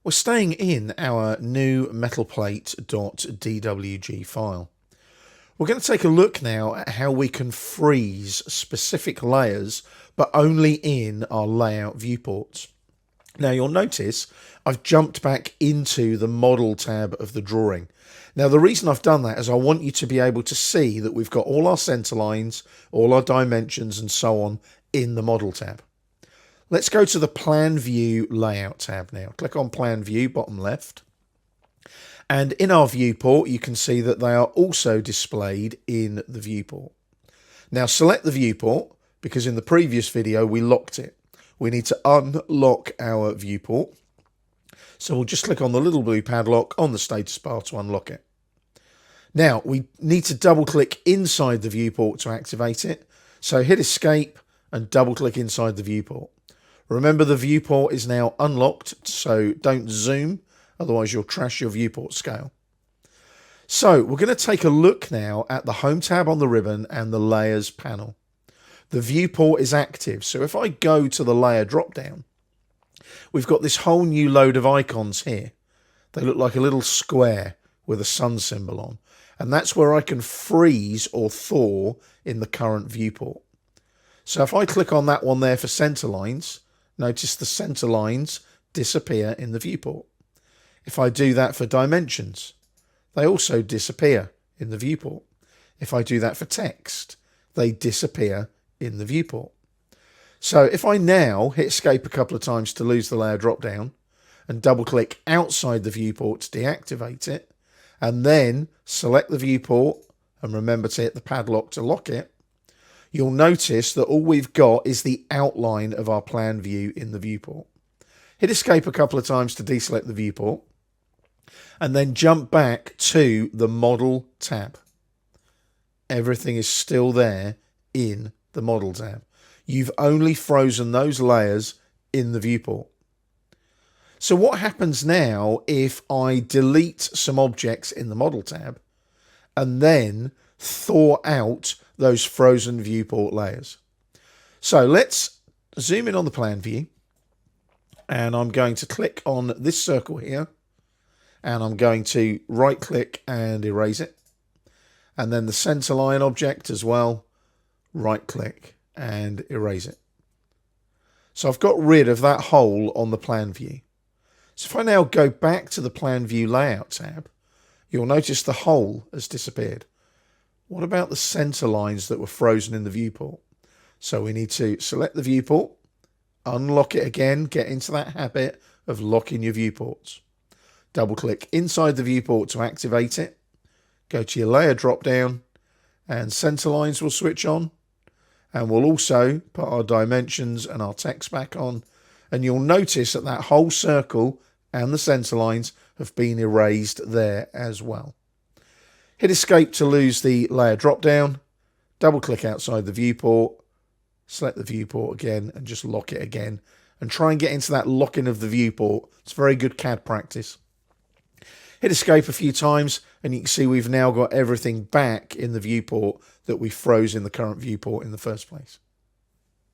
We're staying in our new metalplate.dwg file. We're going to take a look now at how we can freeze specific layers, but only in our layout viewports. Now you'll notice I've jumped back into the model tab of the drawing. Now the reason I've done that is I want you to be able to see that we've got all our center lines, all our dimensions and so on in the model tab. Let's go to the Plan View Layout tab now. Click on Plan View, bottom left. And in our viewport, you can see that they are also displayed in the viewport. Now select the viewport, because in the previous video we locked it. We need to unlock our viewport. So we'll just click on the little blue padlock on the status bar to unlock it. Now we need to double click inside the viewport to activate it. So hit Escape and double click inside the viewport. Remember, the viewport is now unlocked, so don't zoom, otherwise you'll trash your viewport scale. So we're going to take a look now at the Home tab on the ribbon and the Layers panel. The viewport is active, so if I go to the Layer drop-down, we've got this whole new load of icons here. They look like a little square with a sun symbol on, and that's where I can freeze or thaw in the current viewport. So if I click on that one there for center lines, notice the center lines disappear in the viewport. If I do that for dimensions, they also disappear in the viewport. If I do that for text, they disappear in the viewport. So if I now hit Escape a couple of times to lose the layer drop down and double click outside the viewport to deactivate it, and then select the viewport and remember to hit the padlock to lock it, you'll notice that all we've got is the outline of our plan view in the viewport. Hit Escape a couple of times to deselect the viewport and then jump back to the Model tab. Everything is still there in the Model tab. You've only frozen those layers in the viewport. So what happens now if I delete some objects in the Model tab and then thaw out those frozen viewport layers? So let's zoom in on the plan view, and I'm going to click on this circle here, and I'm going to right click and erase it, and then the center line object as well, right click and erase it. So I've got rid of that hole on the plan view. So if I now go back to the Plan View Layout tab, you'll notice the hole has disappeared. What about the center lines that were frozen in the viewport? So we need to select the viewport, unlock it again, get into that habit of locking your viewports. Double click inside the viewport to activate it. Go to your layer drop down and center lines will switch on. And we'll also put our dimensions and our text back on. And you'll notice that that whole circle and the center lines have been erased there as well. Hit Escape to lose the layer drop down, double click outside the viewport, select the viewport again and just lock it again and try and get into that locking of the viewport. It's very good CAD practice. Hit Escape a few times and you can see we've now got everything back in the viewport that we froze in the current viewport in the first place.